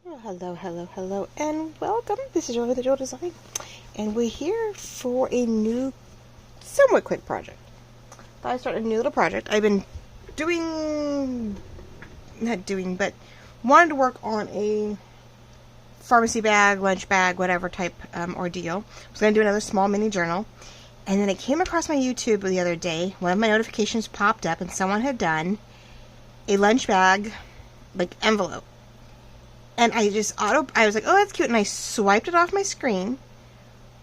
Hello, and welcome. This is Joy with the Joy Design, and we're here for a new, somewhat quick project. Thought I'd start a new little project. I've been but wanted to work on a pharmacy bag, lunch bag, whatever type ordeal. I was going to do another small mini journal, and then it came across my YouTube the other day. One of my notifications popped up, and someone had done a lunch bag, like, envelope. And I was like, oh, that's cute. And I swiped it off my screen,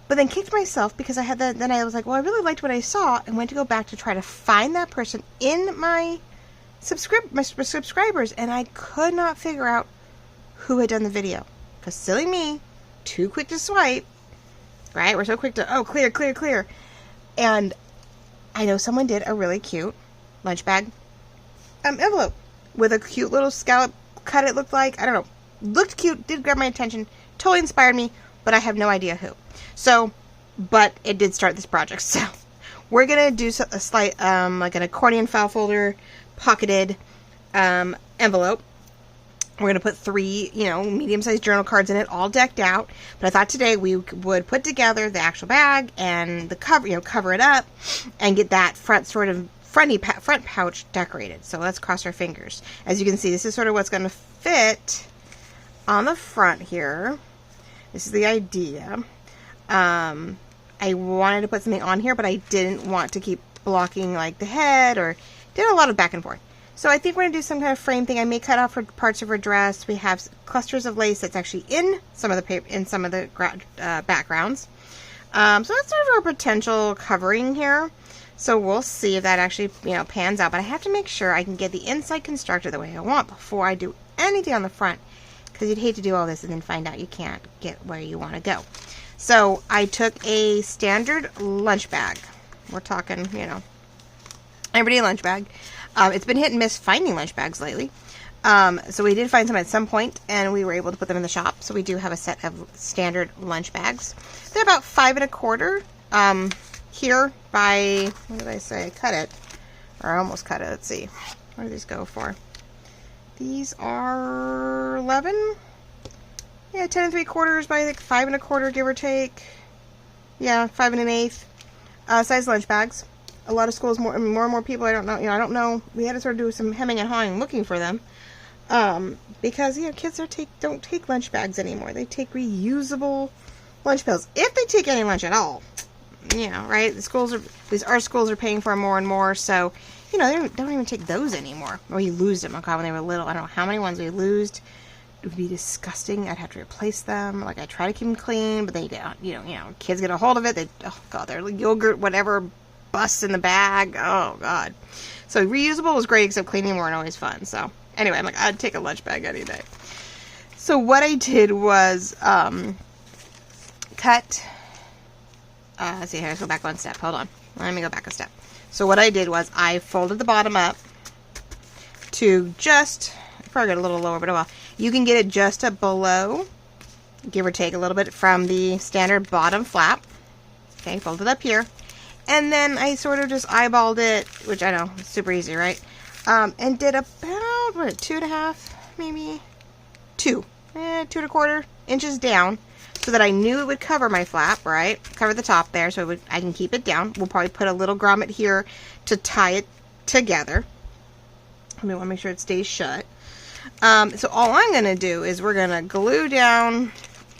but then kicked myself because then I was like, well, I really liked what I saw, and went to go back to try to find that person in my subscribers, and I could not figure out who had done the video. Because silly me, too quick to swipe, right? We're so quick to, oh, clear. And I know someone did a really cute lunch bag envelope with a cute little scallop cut, it looked like. I don't know. Looked cute, did grab my attention, totally inspired me, but I have no idea who. So, but it did start this project. So, we're going to do a slight, like an accordion file folder, pocketed envelope. We're going to put 3, medium-sized journal cards in it, all decked out. But I thought today we would put together the actual bag and the cover, cover it up, and get that front pouch decorated. So let's cross our fingers. As you can see, this is sort of what's going to fit on the front here. This is the idea. I wanted to put something on here, but I didn't want to keep blocking like the head, or did a lot of back and forth. So I think we're gonna do some kind of frame thing. I may cut off parts of her dress. We have clusters of lace that's actually in some of the paper, in some of the backgrounds. So that's sort of our potential covering here. So we'll see if that actually pans out. But I have to make sure I can get the inside constructed the way I want before I do anything on the front. Because you'd hate to do all this and then find out you can't get where you want to go. So I took a standard lunch bag. We're talking, everyday lunch bag. It's been hit and miss finding lunch bags lately. So we did find some at some point, and we were able to put them in the shop. So we do have a set of standard lunch bags. They're about 5 1/4 here by, what did I say? I cut it. Or I almost cut it. Let's see. What do these go for? These are 11. Yeah, 10 3/4 by like 5 1/4, give or take. Yeah, 5 1/8 size lunch bags. A lot of schools, more and more people. I don't know. We had to sort of do some hemming and hawing looking for them, because kids don't take lunch bags anymore. They take reusable lunch pails if they take any lunch at all. Right? Our schools are paying for more and more, so. They don't even take those anymore. Or you lose them. Okay, when they were little, I don't know how many ones we lost. It would be disgusting. I'd have to replace them. Like, I try to keep them clean, but they get, kids get a hold of it. Their yogurt, whatever, busts in the bag. Oh, God. So, reusable was great, except cleaning weren't always fun. So, anyway, I'm like, I'd take a lunch bag any day. So, what I did was, cut, let's go back one step. Hold on. Let me go back a step. So what I did was I folded the bottom up to just, probably got a little lower, but oh well. You can get it just below, give or take a little bit from the standard bottom flap. Okay, fold it up here. And then I sort of just eyeballed it, which I know, it's super easy, right? And did about, 2.5, maybe? 2 1/4 inches down. So that I knew it would cover my flap, right? Cover the top there, so I can keep it down. We'll probably put a little grommet here to tie it together. I want to make sure it stays shut. So all I'm going to do is we're going to glue down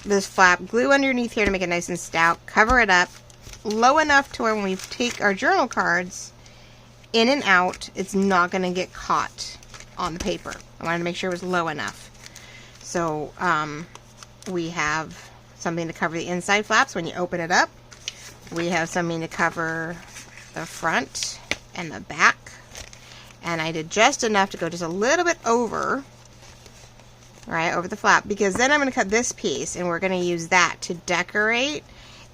this flap, glue underneath here to make it nice and stout, cover it up low enough to where when we take our journal cards in and out, it's not going to get caught on the paper. I wanted to make sure it was low enough. So we have something to cover the inside flaps when you open it up. We have something to cover the front and the back. And I did just enough to go just a little bit over, right, over the flap, because then I'm going to cut this piece and we're going to use that to decorate,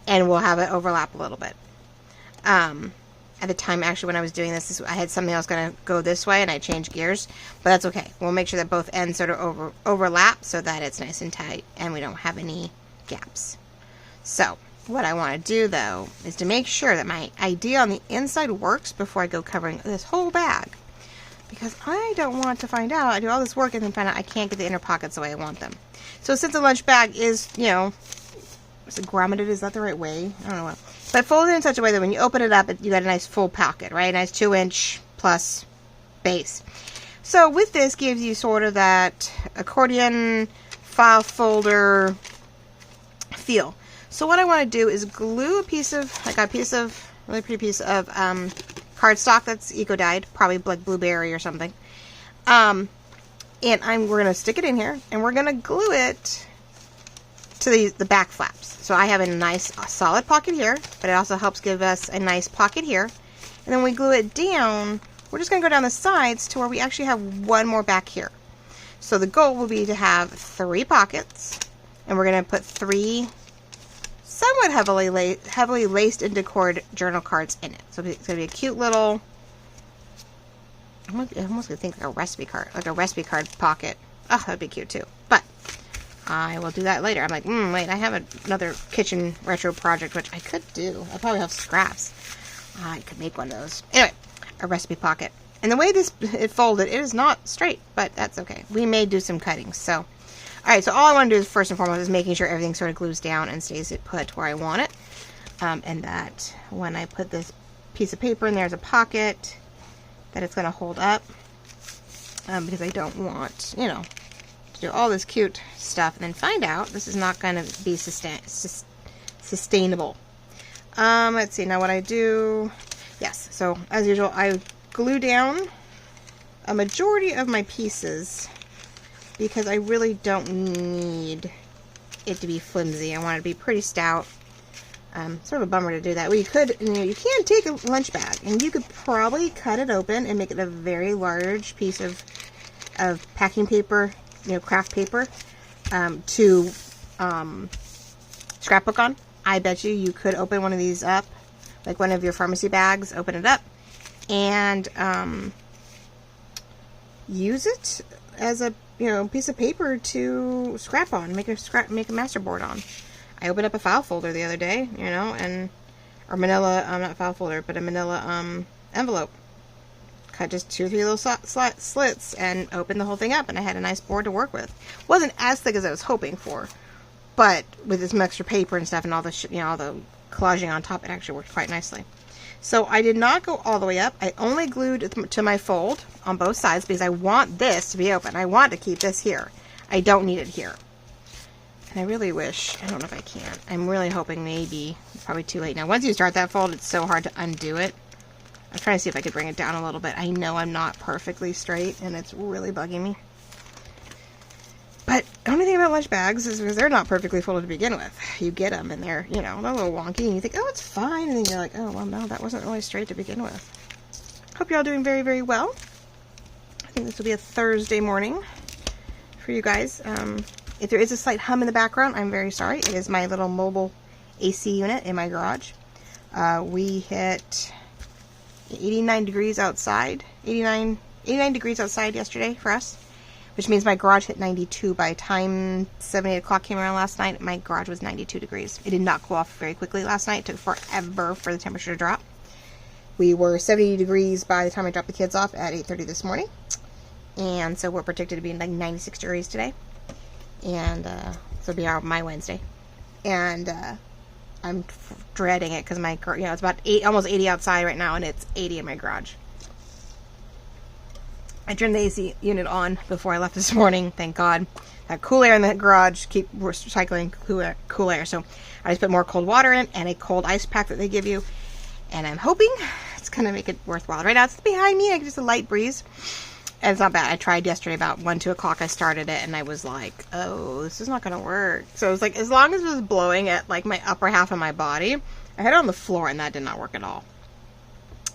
and we'll have it overlap a little bit. At the time, actually, when I was doing this, I had something else going to go this way, and I changed gears, but that's okay. We'll make sure that both ends sort of overlap so that it's nice and tight and we don't have any gaps. So what I want to do, though, is to make sure that my idea on the inside works before I go covering this whole bag. because I don't want to find out. I do all this work and then find out I can't get the inner pockets the way I want them. So since the lunch bag is, you know, is it grommeted? Is that the right way? I don't know. But folded in such a way that when you open it up, you got a nice full pocket, right? A nice 2-inch plus base. So with this gives you sort of that accordion file folder feel. So what I want to do is glue a piece of, I got a piece of, really pretty piece of cardstock that's eco-dyed, probably like blueberry or something. And we're going to stick it in here, and we're going to glue it to the back flaps. So I have a nice solid pocket here, but it also helps give us a nice pocket here. And then we glue it down, we're just going to go down the sides to where we actually have one more back here. So the goal will be to have 3 pockets, and we're going to put 3 somewhat heavily laced and decored journal cards in it. So it's going to be a cute little, I'm almost going to think like a recipe card pocket. Oh, that'd be cute too. But I will do that later. I'm like, wait, I have another kitchen retro project, which I could do. I probably have scraps. I could make one of those. Anyway, a recipe pocket. And the way it folded, it is not straight, but that's okay. We may do some cutting, so. Alright, so all I want to do is first and foremost is making sure everything sort of glues down and stays put where I want it. And that when I put this piece of paper in there as a pocket, that it's going to hold up. Because I don't want, you know, to do all this cute stuff and then find out this is not going to be sustainable. Let's see, now what I do, yes, so as usual, I glue down a majority of my pieces because I really don't need it to be flimsy. I want it to be pretty stout. Sort of a bummer to do that. Well, you could, you know, you can take a lunch bag and you could probably cut it open and make it a very large piece of packing paper, you know, craft paper, to scrapbook on. I bet you could open one of these up, like one of your pharmacy bags, open it up, and use it as a, you know, piece of paper to scrap on, make a masterboard on. I opened up a file folder the other day, you know, or manila, not file folder, but a manila envelope. Cut just 2 or 3 little slits and opened the whole thing up, and I had a nice board to work with. Wasn't as thick as I was hoping for, but with this extra paper and stuff and all the you know, all the collaging on top, it actually worked quite nicely. So I did not go all the way up. I only glued to my fold on both sides because I want this to be open. I want to keep this here. I don't need it here. And I really wish, I don't know if I can. I'm really hoping maybe, it's probably too late now. Once you start that fold, it's so hard to undo it. I'm trying to see if I could bring it down a little bit. I know I'm not perfectly straight, and it's really bugging me. But the only thing about lunch bags is because they're not perfectly folded to begin with. You get them, and they're, you know, they're a little wonky, and you think, oh, it's fine. And then you're like, oh, well, no, that wasn't really straight to begin with. Hope you're all doing very, very well. I think this will be a Thursday morning for you guys. If there is a slight hum in the background, I'm very sorry. It is my little mobile AC unit in my garage. We hit 89 degrees outside. 89 degrees outside yesterday for us, which means my garage hit 92 by the time 7, 8 o'clock came around last night. My garage was 92 degrees. It did not cool off very quickly last night. It took forever for the temperature to drop. We were 70 degrees by the time I dropped the kids off at 8:30 this morning. And so we're predicted to be like 96 degrees today. And so it'll be my Wednesday. And I'm dreading it because my, you know, it's about almost 80 outside right now, and it's 80 in my garage. I turned the AC unit on before I left this morning, thank God. That cool air in the garage, keep recycling cool air. So I just put more cold water in and a cold ice pack that they give you. And I'm hoping it's going to make it worthwhile. Right now it's behind me, just a light breeze. And it's not bad. I tried yesterday about 1, 2 o'clock. I started it and I was like, oh, this is not going to work. So it was like, as long as it was blowing at like my upper half of my body, I had it on the floor and that did not work at all.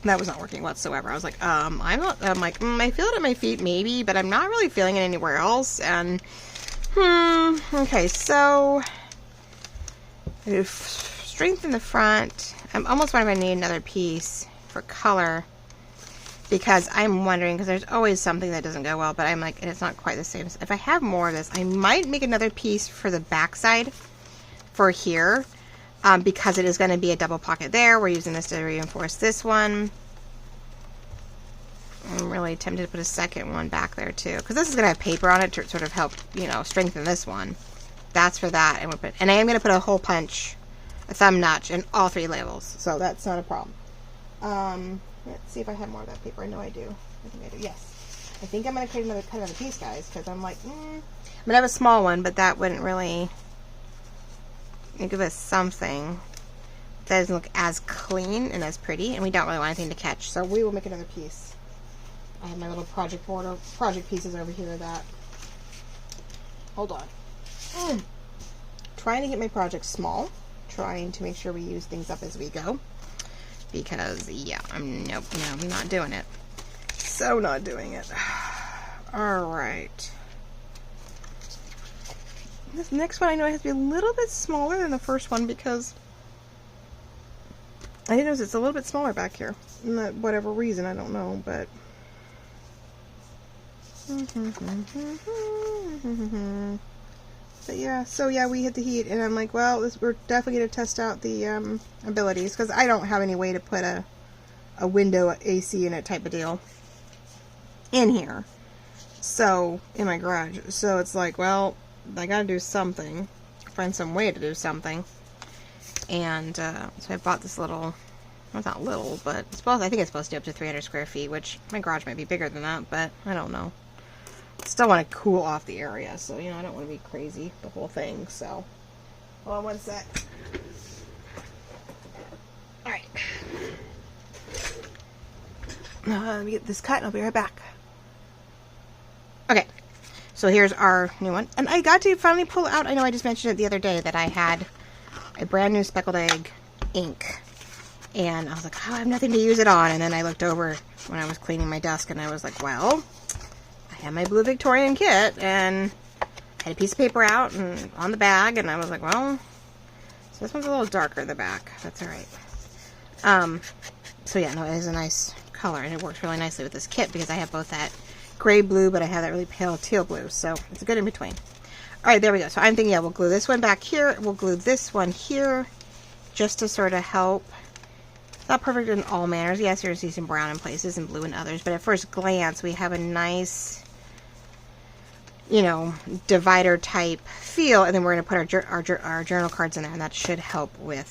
That was not working whatsoever. I was like, I'm like, I feel it at my feet maybe, but I'm not really feeling it anywhere else. And, okay, so, strength in the front. I'm almost wondering if I need another piece for color, because I'm wondering, because there's always something that doesn't go well, but I'm like, it's not quite the same. If I have more of this, I might make another piece for the back side for here. Because it is going to be a double pocket there. We're using this to reinforce this one. I'm really tempted to put a second one back there too, because this is going to have paper on it to sort of help, you know, strengthen this one. That's for that. And I am going to put a hole punch, a thumb notch in all 3 labels, so that's not a problem. Let's see if I have more of that paper. I know I do. I think I do. Yes. I think I'm going to cut another piece, guys, because I'm like, I'm going to have a small one, but that wouldn't really give us something that doesn't look as clean and as pretty, and we don't really want anything to catch, so we will make another piece. I have my little project pieces over here that, hold on. Trying to get my projects small, trying to make sure we use things up as we go, because, yeah, nope, I'm not doing it. So not doing it. Alright. This next one I know it has to be a little bit smaller than the first one, because I didn't notice it's a little bit smaller back here. Not whatever reason, I don't know, but yeah, so yeah, we hit the heat, and I'm like, well, we're definitely going to test out the abilities, because I don't have any way to put a window AC in it type of deal in here, so, in my garage. So it's like, well, I got to do something, find some way to do something, and so I bought this little, well, it's not little, but I think it's supposed to be up to 300 square feet, which my garage might be bigger than that, but I don't know. Still want to cool off the area, so, you know, I don't want to be crazy the whole thing, so. Hold on one sec. Alright. Let me get this cut and I'll be right back. Okay, so here's our new one. And I got to finally pull out, I know I just mentioned it the other day, that I had a brand new speckled egg ink. And I was like, oh, I have nothing to use it on. And then I looked over when I was cleaning my desk and I was like, well, I have my Blue Victorian kit, and I had a piece of paper out and on the bag, and I was like, well, so this one's a little darker in the back. That's alright. So yeah, no, it is a nice color, and it works really nicely with this kit because I have both that gray blue, but I have that really pale teal blue, so it's a good in between. Alright, there we go. So I'm thinking, yeah, we'll glue this one back here, we'll glue this one here, just to sort of help. It's not perfect in all manners. Yes, you're going to see some brown in places and blue in others, but at first glance, we have a nice, you know, divider type feel, and then we're going to put our journal cards in there, and that should help with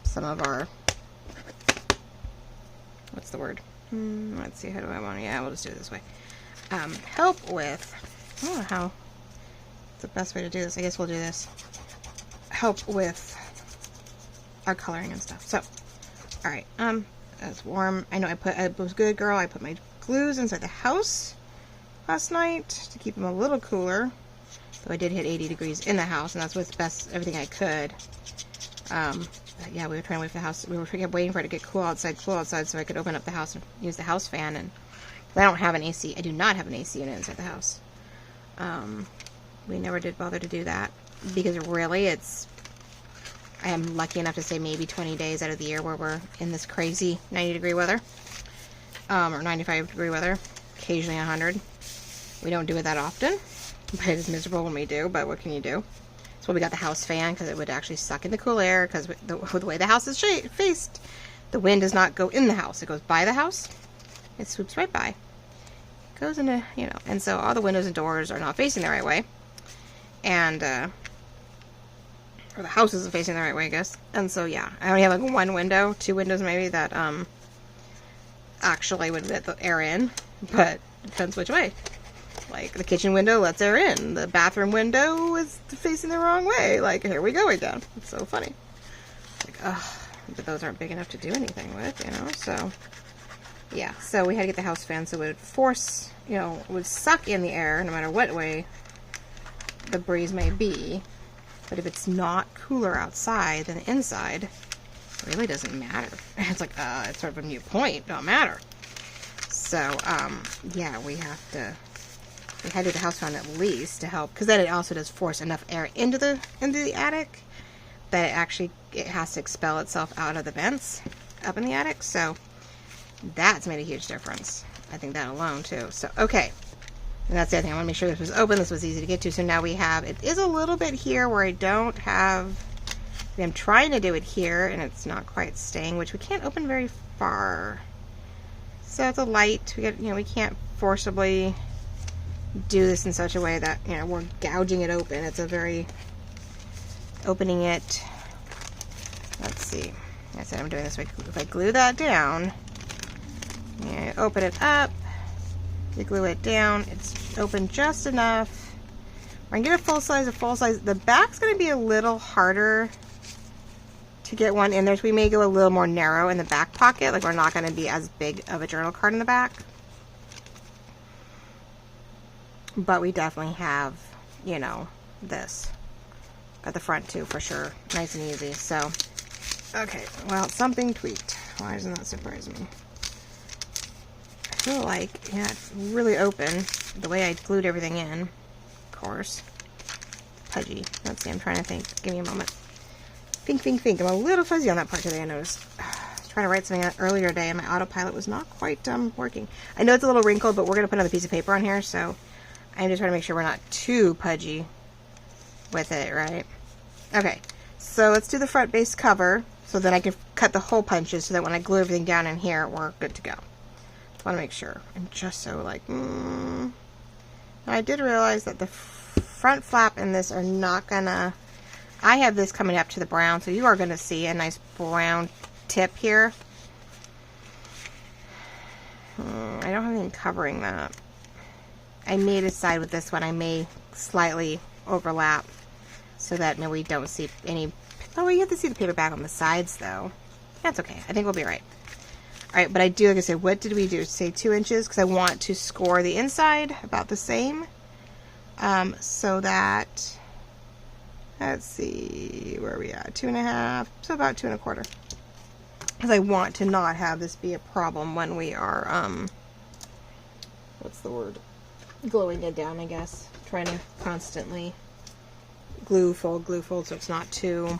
some of our, what's the word? Let's see, how do I want to, yeah, we'll just do it this way. Help with, I don't know how the best way to do this. I guess we'll do this. Help with our coloring and stuff. So, alright, it's warm. I know I was a good girl. I put my glues inside the house last night to keep them a little cooler. Though I did hit 80 degrees in the house, and that's with everything I could. But yeah, we were trying to wait for the house. We were waiting for it to get cool outside, so I could open up the house and use the house fan. And I don't have an AC. I do not have an AC unit inside the house. We never did bother to do that because really, I am lucky enough to say maybe 20 days out of the year where we're in this crazy 90-degree weather, or 95-degree weather, occasionally 100. We don't do it that often, but it is miserable when we do, but what can you do? That's why we got the house fan, because it would actually suck in the cool air, because the way the house is faced, the wind does not go in the house. It goes by the house. It swoops right by. It goes into, you know, and so all the windows and doors are not facing the right way. And, or the house isn't facing the right way, I guess. And so, yeah, I only have like one window, 2 windows maybe, that, actually would let the air in, but it depends which way. Like, the kitchen window lets air in. The bathroom window is facing the wrong way. Like, here we go again. It's so funny. Like, ugh, but those aren't big enough to do anything with, you know, so, yeah. So we had to get the house fan so it would force, you know, it would suck in the air no matter what way the breeze may be. But if it's not cooler outside than inside, it really doesn't matter. It's like, it's sort of a moot point. Don't matter. So, yeah, we had to do the house fan at least to help, because then it also does force enough air into the attic that it has to expel itself out of the vents up in the attic. So that's made a huge difference. I think that alone too. So, okay. And that's the other thing. I want to make sure this was open. This was easy to get to. So now we have, it is a little bit here where I don't have, I'm trying to do it here and it's not quite staying, which we can't open very far. So it's a light. We can't forcibly do this in such a way that, we're gouging it open. It's a very opening it. Let's see. I said I'm doing this way. If I glue that down, open it up, you glue it down, it's open just enough. I can get a full size. The back's going to be a little harder to get one in there, so we may go a little more narrow in the back pocket. Like, we're not going to be as big of a journal card in the back. But we definitely have, this at the front too, for sure. Nice and easy. So, okay, well, something tweaked. Why doesn't that surprise me? I feel like, it's really open the way I glued everything in, of course. Pudgy. Let's see, I'm trying to think. Give me a moment. Think. I'm a little fuzzy on that part today, I noticed. I was trying to write something earlier today, and my autopilot was not quite working. I know it's a little wrinkled, but we're going to put another piece of paper on here, so I'm just trying to make sure we're not too pudgy with it, right? Okay, so let's do the front base cover, so that I can cut the hole punches, so that when I glue everything down in here, we're good to go. Just want to make sure. And just so, I did realize that the front flap and this are not gonna... I have this coming up to the brown, so you are going to see a nice brown tip here. I don't have anything covering that. I may decide with this one, I may slightly overlap so that maybe we don't see any... Oh, you have to see the paper back on the sides, though. That's okay. I think we'll be right. Alright, but I do, like I said, what did we do? Say 2 inches, because I want to score the inside about the same. So that... Let's see, where are we at? 2.5, so about 2 1/4. Because I want to not have this be a problem when we are, what's the word? Gluing it down, I guess. Trying to constantly glue, fold, so it's not too,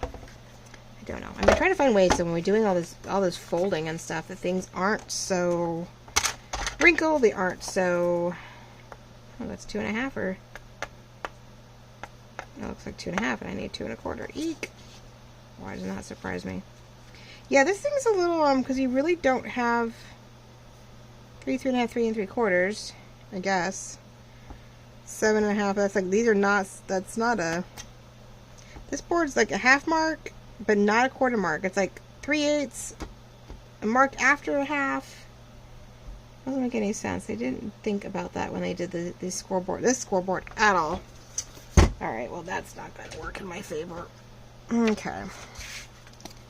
I don't know. I'm trying to find ways so when we're doing all this folding and stuff, that things aren't so wrinkled, they aren't so... Oh, that's 2 1/2, or... That looks like 2 1/2, and I need 2 1/4. Eek! Why does that surprise me? Yeah, this thing's a little, because you really don't have 3 1/2, 3 3/4, I guess. 7 1/2, that's like, these are not, that's not a... This board's like a half mark, but not a quarter mark. It's like 3/8, a mark after a half. Doesn't make any sense. They didn't think about that when they did this scoreboard at all. Alright, well, that's not going to work in my favor. Okay.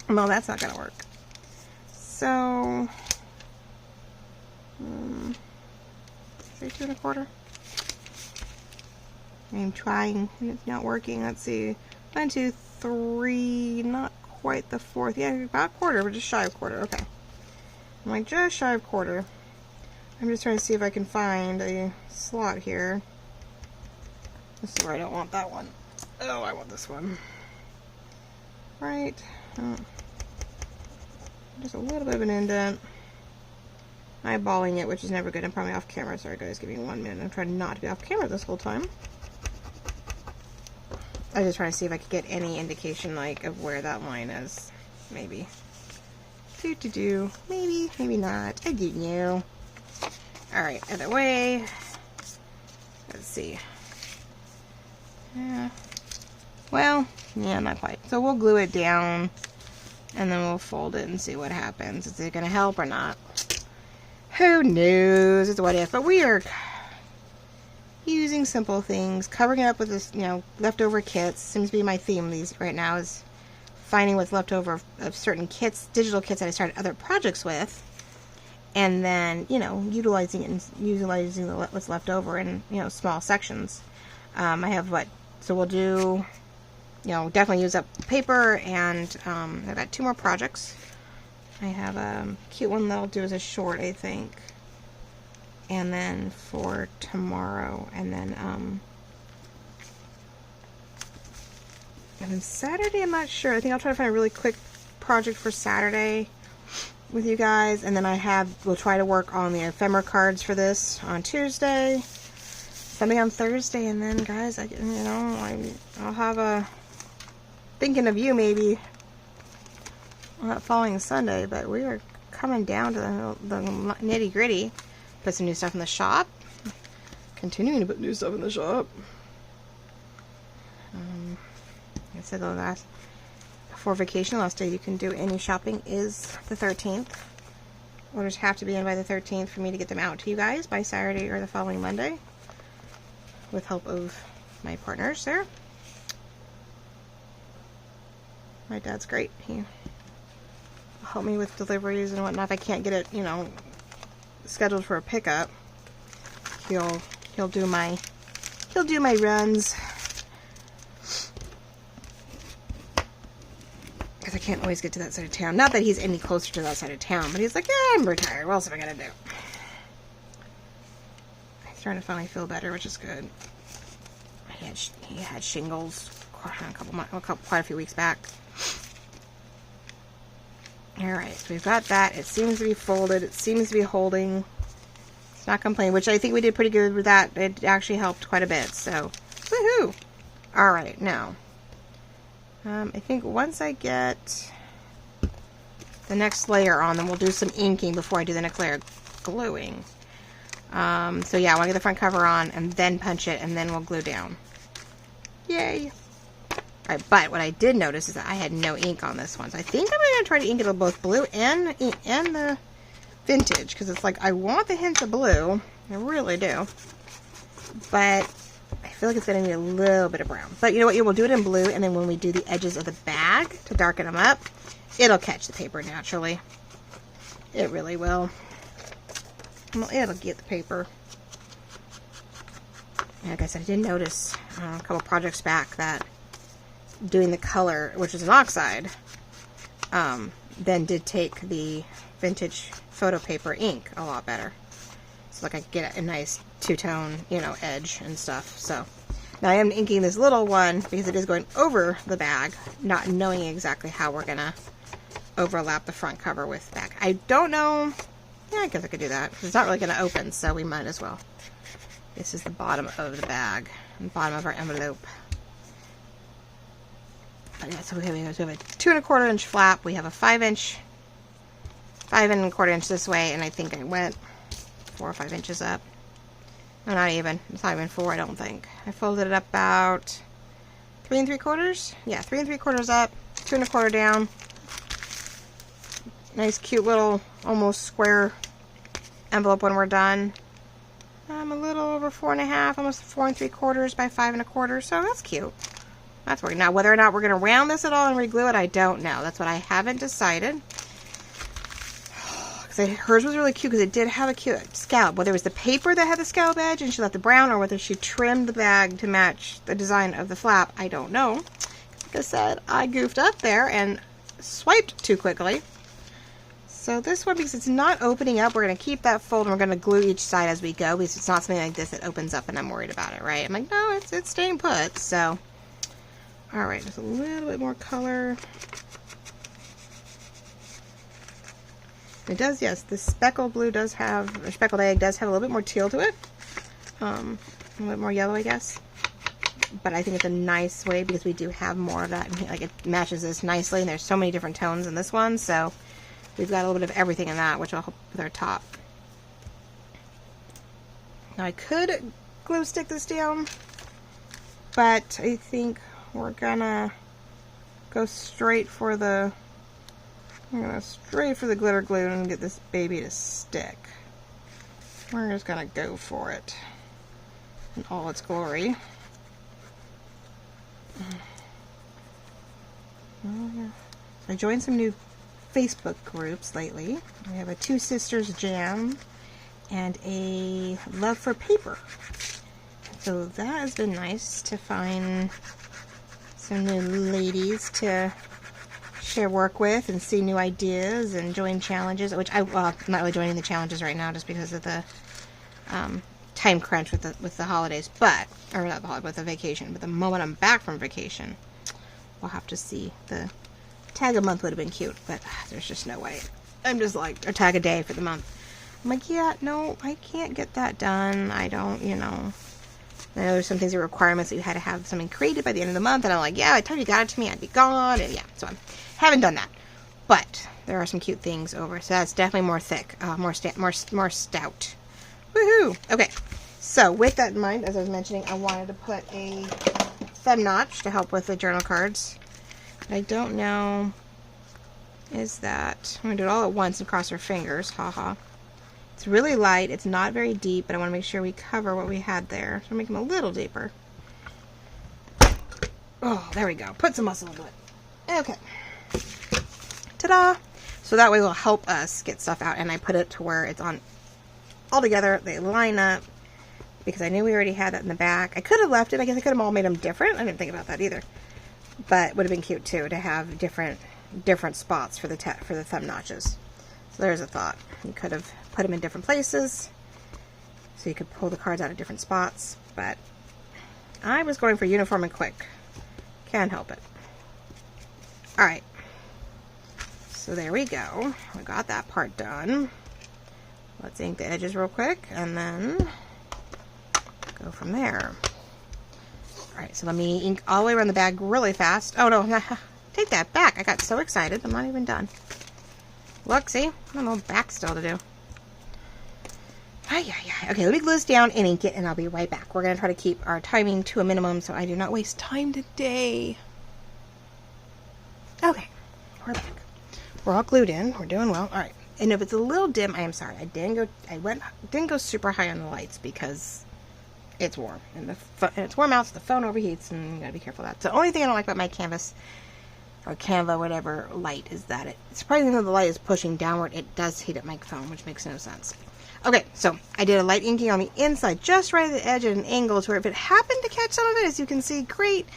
Well, that's not going to work. So, say 2 1/4. I'm trying. It's not working. Let's see. 1, 2, 3. Not quite the 4th. Yeah, about a quarter. We're just shy of quarter. Okay. I'm like just shy of quarter. I'm just trying to see if I can find a slot here. This is where I don't want that one. Oh, I want this one. Right. Oh. Just a little bit of an indent. Eyeballing it, which is never good. I'm probably off camera. Sorry, guys. Give me 1 minute. I'm trying not to be off camera this whole time. I was just trying to see if I could get any indication, like, of where that line is. Maybe. Maybe, maybe not. I don't know. Alright, other way. Let's see. Yeah. Well, yeah, not quite. So we'll glue it down, and then we'll fold it and see what happens. Is it going to help or not? Who knows? It's a what if. But we are using simple things, covering it up with this, leftover kits. Seems to be my theme right now, is finding what's left over of certain kits, digital kits that I started other projects with. And then, utilizing it and utilizing what's left over in, small sections. I have so we'll do, definitely use up paper, and I've got 2 more projects. I have a cute one that I'll do as a short, I think. And then for tomorrow, and then Saturday, I'm not sure. I think I'll try to find a really quick project for Saturday with you guys, and then we'll try to work on the ephemera cards for this on Tuesday, something on Thursday, and then guys, I'll have a thinking of you maybe not following Sunday, but we are coming down to the nitty gritty. Put some new stuff in the shop. Continuing to put new stuff in the shop. Like I said, before vacation, the last day you can do any shopping is the 13th. Orders have to be in by the 13th for me to get them out to you guys by Saturday or the following Monday, with help of my partners there. My dad's great. He help me with deliveries and whatnot. If I can't get it, you know, scheduled for a pickup, he'll do my runs, because I can't always get to that side of town. Not that he's any closer to that side of town, but he's like, yeah, I'm retired. What else am I gonna do? He's starting to finally feel better, which is good. He had shingles quite a few weeks back. Alright, so we've got that. It seems to be folded. It seems to be holding. It's not complaining, which I think we did pretty good with that. It actually helped quite a bit, so woohoo! Alright, now, I think once I get the next layer on, then we'll do some inking before I do the next layer of gluing. So yeah, I want to get the front cover on, and then punch it, and then we'll glue down. Yay! Alright, but what I did notice is that I had no ink on this one. So I think I'm going to try to ink it with both blue and the vintage. Because it's like, I want the hints of blue. I really do. But I feel like it's going to need a little bit of brown. But you know what? We'll do it in blue. And then when we do the edges of the bag to darken them up, it'll catch the paper naturally. It really will. Well, it'll get the paper. Like I said, I did notice a couple projects back that doing the color, which is an oxide, then did take the vintage photo paper ink a lot better. So like I get a nice two-tone, you know, edge and stuff. So now I am inking this little one because it is going over the bag, not knowing exactly how we're gonna overlap the front cover with the back. I don't know. Yeah, I guess I could do that. It's not really gonna open, so we might as well. This is the bottom of the bag, and bottom of our envelope. But yeah, so we have a 2¼ inch flap. We have a 5 inch, 5¼ inch this way, and I think I went 4 or 5 inches up. No, not even. It's not even 4, I don't think. I folded it up about 3 3/4. Yeah, 3 3/4 up, 2¼ down. Nice, cute little, almost square envelope when we're done. I'm a little over 4½, almost 4 3/4 by 5 1/4, so that's cute. That's working. Now, whether or not we're going to round this at all and reglue it, I don't know. That's what I haven't decided. Because hers was really cute because it did have a cute scallop. Whether it was the paper that had the scallop edge and she left the brown, or whether she trimmed the bag to match the design of the flap, I don't know. Like I said, I goofed up there and swiped too quickly. So this one, because it's not opening up, we're going to keep that fold and we're going to glue each side as we go, because it's not something like this that opens up and I'm worried about it, right? I'm like, no, it's staying put, so... Alright, just a little bit more color. It does, yes, the speckled blue does have, or speckled egg does have a little bit more teal to it. A little bit more yellow, I guess. But I think it's a nice way because we do have more of that. Like, it matches this nicely, and there's so many different tones in this one, so we've got a little bit of everything in that, which will help with our top. Now, I could glue stick this down, but I think we're gonna go straight for the glitter glue and get this baby to stick. We're just gonna go for it in all its glory. Oh, yeah. So I joined some new Facebook groups lately. We have a Two Sisters Jam and a Love for Paper. So that has been nice to find some new ladies to share work with and see new ideas and join challenges, which I'm not really joining the challenges right now just because of the time crunch with the holidays, but, or not the holiday, with the vacation. But the moment I'm back from vacation, we'll have to see. The tag a month would have been cute, but there's just no way. I'm just like, or tag a day for the month. I'm like, yeah, no, I can't get that done. I don't, you know. I know there's some things that are requirements that you had to have something created by the end of the month, and I'm like, yeah, by the time you got it to me, I'd be gone, and yeah, so I haven't done that. But there are some cute things over, so that's definitely more thick, more stout. Woohoo! Okay, so with that in mind, as I was mentioning, I wanted to put a thumb notch to help with the journal cards. I don't know, is that, I'm going to do it all at once and cross our fingers, haha. It's really light, it's not very deep, but I want to make sure we cover what we had there. So make them a little deeper. Oh, there we go. Put some muscle into it. Okay. Ta-da! So that way will help us get stuff out, and I put it to where it's on all together. They line up, because I knew we already had that in the back. I could have left it. I guess I could have all made them different. I didn't think about that either. But it would have been cute too to have different spots for the thumb notches. So there's a thought. You could have put them in different places, so you could pull the cards out of different spots. But I was going for uniform and quick. Can't help it. All right. So there we go. We got that part done. Let's ink the edges real quick and then go from there. Alright, so let me ink all the way around the bag really fast. Oh no, take that back. I got so excited. I'm not even done. Look, see? I have a little back still to do. Okay, let me glue this down and ink it, and I'll be right back. We're going to try to keep our timing to a minimum so I do not waste time today. Okay, we're back. We're all glued in. We're doing well. Alright. And if it's a little dim, I am sorry. I didn't go super high on the lights because it's warm. And it's warm out, so the phone overheats, and you gotta be careful of that. So the only thing I don't like about my canvas, or Canva, whatever, light, is that surprisingly though the light is pushing downward, it does heat up my phone, which makes no sense. Okay, so I did a light inking on the inside, just right at the edge at an angle to where if it happened to catch some of it, as you can see, great.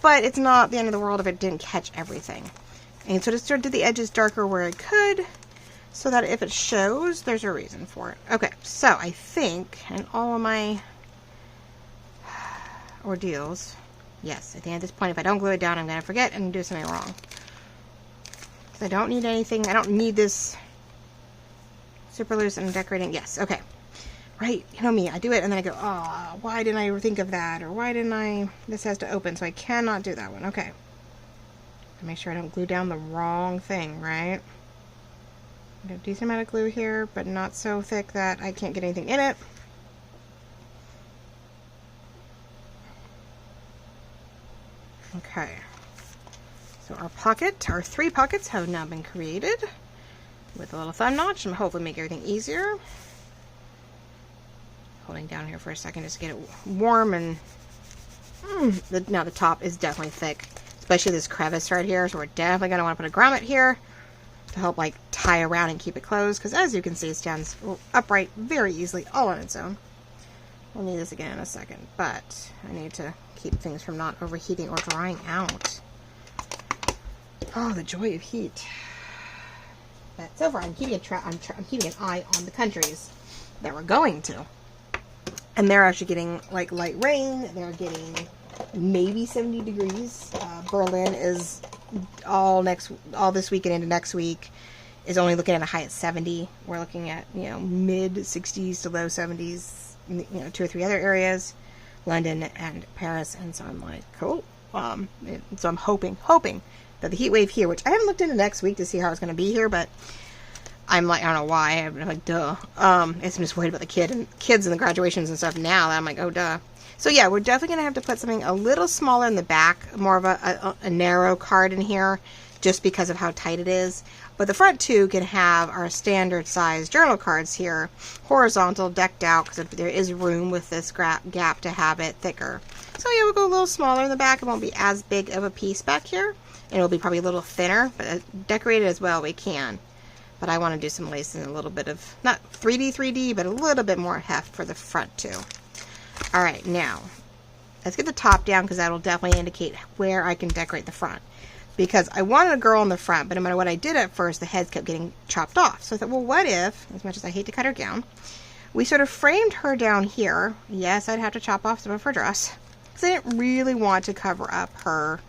But it's not the end of the world if it didn't catch everything. And so just sort of did the edges darker where I could, so that if it shows, there's a reason for it. Okay, so I think in all of my ordeals, yes, I think at this point, if I don't glue it down, I'm going to forget and do something wrong. So I don't need anything. I don't need this super loose and decorating. Yes, okay. Right, you know me, I do it and then I go, oh, why didn't I think of that? Or why didn't I, this has to open, so I cannot do that one. Okay. Make sure I don't glue down the wrong thing, right? I got a decent amount of glue here, but not so thick that I can't get anything in it. Okay. So our pocket, our 3 pockets have now been created with a little thumb notch and hopefully make everything easier. Holding down here for a second just to get it warm, and now the top is definitely thick, especially this crevice right here, so we're definitely going to want to put a grommet here to help like tie around and keep it closed, because as you can see, it stands upright very easily all on its own. We'll need this again in a second, but I need to keep things from not overheating or drying out. Oh, the joy of heat. But so far, I'm keeping I'm keeping an eye on the countries that we're going to, and they're actually getting like light rain. They're getting maybe 70 degrees. Berlin is all this week and into next week is only looking at a high at 70. We're looking at, you know, mid 60s to low 70s, you know, 2 or 3 other areas, London and Paris. And so I'm like, cool. So I'm hoping that the heat wave here, which I haven't looked into next week to see how it's going to be here, but I'm like, I don't know why. I'm like, duh. I'm just worried about the kids and the graduations and stuff now that I'm like, oh, duh. So yeah, we're definitely going to have to put something a little smaller in the back, more of a narrow card in here, just because of how tight it is. But the front two can have our standard size journal cards here, horizontal, decked out, because there is room with this gap to have it thicker. So yeah, we'll go a little smaller in the back. It won't be as big of a piece back here, and it'll be probably a little thinner, but decorated as well we can. But I want to do some lace and a little bit of, not 3D, but a little bit more heft for the front too. Alright, now, let's get the top down, because that'll definitely indicate where I can decorate the front. Because I wanted a girl in the front, but no matter what I did at first, the heads kept getting chopped off. So I thought, well, what if, as much as I hate to cut her down, we sort of framed her down here. Yes, I'd have to chop off some of her dress, because I didn't really want to cover up her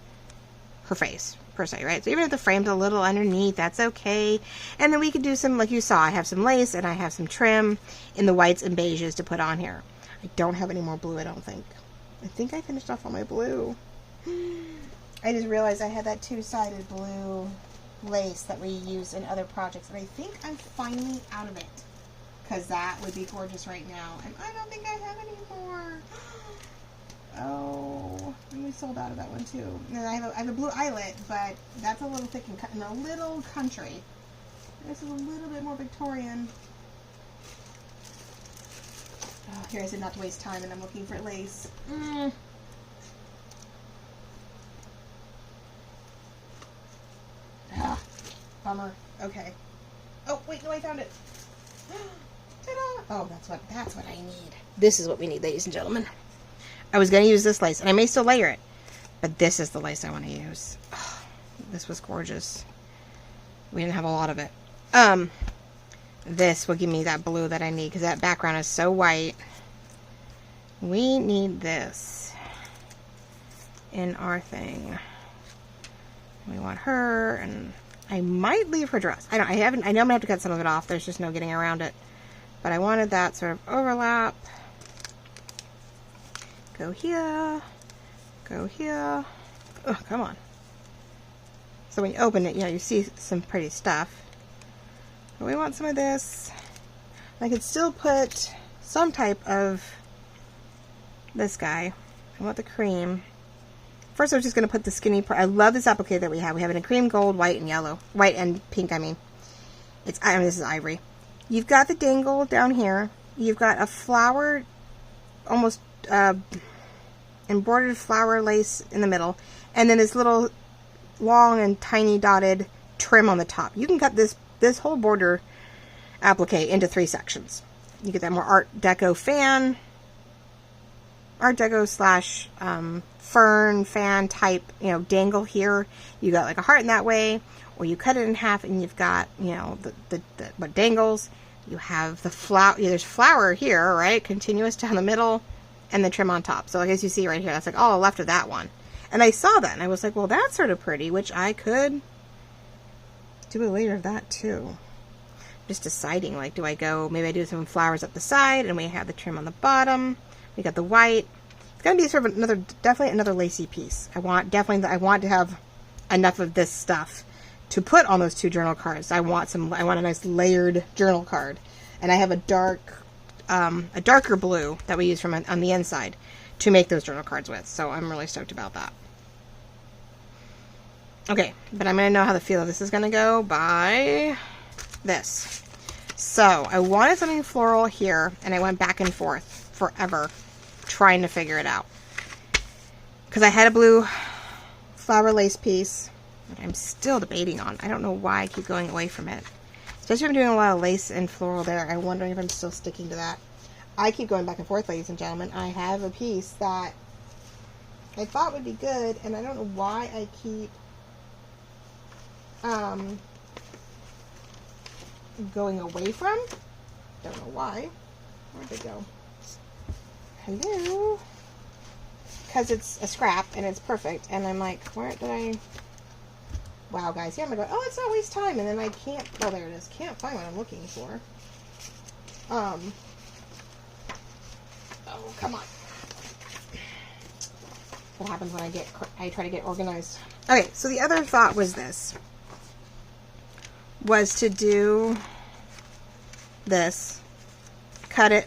face, per se, right? So even if the frame's a little underneath, that's okay. And then we could do some, like you saw, I have some lace and I have some trim in the whites and beiges to put on here. I don't have any more blue, I don't think. I think I finished off all my blue. I just realized I had that 2-sided blue lace that we use in other projects, and I think I'm finally out of it, because that would be gorgeous right now, and I don't think I have any more. Oh, we sold out of that one too. And I have a blue eyelet, but that's a little thick and cut in a little country. This is a little bit more Victorian. Oh, here I said not to waste time, and I'm looking for lace. Bummer. Okay. Oh wait, no, I found it. Ta-da! Oh, that's what I need. This is what we need, ladies and gentlemen. I was going to use this lace, and I may still layer it, but this is the lace I want to use. Oh, this was gorgeous. We didn't have a lot of it. This will give me that blue that I need, because that background is so white. We need this in our thing. We want her, and I might leave her dress. I know I'm gonna have to cut some of it off. There's just no getting around it. But I wanted that sort of overlap. Go here. Go here. Oh, come on. So when you open it, you see some pretty stuff. But we want some of this. I could still put some type of this guy. I want the cream. First, I was just going to put the skinny part. I love this applique that we have. We have it in cream, gold, white, and yellow. White and pink, I mean. This is ivory. You've got the dangle down here. You've got a flower, almost embroidered flower lace in the middle. And then this little long and tiny dotted trim on the top. You can cut this whole border applique into 3 sections. You get that more Art Deco fan. Art Deco slash fern fan type, dangle here. You got like a heart in that way, or you cut it in half and you've got, the what dangles. You have the flower. There's flower here, right? Continuous down the middle, and the trim on top. So like as you see right here, that's like all left of that one. And I saw that and I was like, well, that's sort of pretty, which I could do a layer of that too. Just deciding, like, do I go? Maybe I do some flowers up the side, and we have the trim on the bottom. We got the white. It's gonna be sort of definitely another lacy piece. I want to have enough of this stuff to put on those 2 journal cards. I want a nice layered journal card, and I have a darker blue that we use on the inside to make those journal cards with. So I'm really stoked about that. Okay, but I'm gonna know how the feel of this is gonna go by this. So I wanted something floral here, and I went back and forth forever trying to figure it out, because I had a blue flower lace piece that I'm still debating on. I don't know why I keep going away from it, especially if I'm doing a lot of lace and floral there. I'm wondering if I'm still sticking to that. I keep going back and forth, ladies and gentlemen. I have a piece that I thought would be good, and I don't know why I keep going away from. Don't know why. Where'd it go? Hello? Because it's a scrap and it's perfect, and I'm like, where did I? Wow, guys, yeah, I'm gonna go, oh, let's not waste time, and then I can't. Oh, there it is. Can't find what I'm looking for. Oh, come on. What happens when I try to get organized? Okay, so the other thought was this. Was to do this,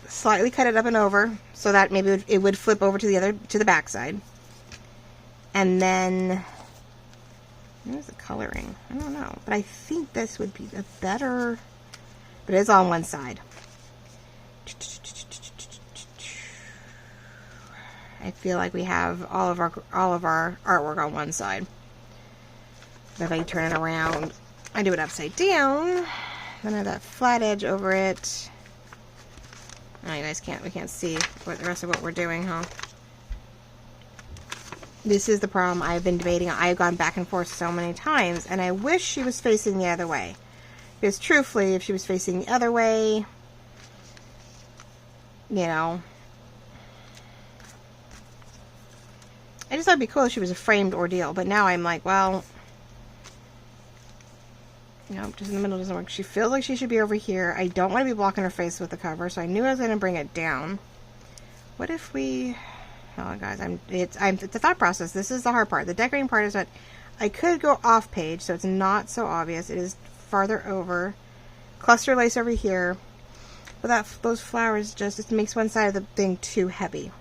slightly cut it up and over, so that maybe it would flip over to the back side. And then, where's the coloring? I don't know, but I think this would be the better, but it's on one side. I feel like we have all of our artwork on one side. But if I turn it around, I do it upside down, then I have that flat edge over it. Oh, you guys we can't see the rest of what we're doing, huh? This is the problem I've been debating. I've gone back and forth so many times, and I wish she was facing the other way. Because truthfully, if she was facing the other way, I just thought it'd be cool if she was a framed ordeal, but now I'm like, well, just in the middle doesn't work. She feels like she should be over here. I don't want to be blocking her face with the cover, so I knew I was going to bring it down. What if we... Oh, guys, it's a thought process. This is the hard part. The decorating part is that I could go off page so it's not so obvious. It is farther over. Cluster lace over here. But those flowers just makes one side of the thing too heavy.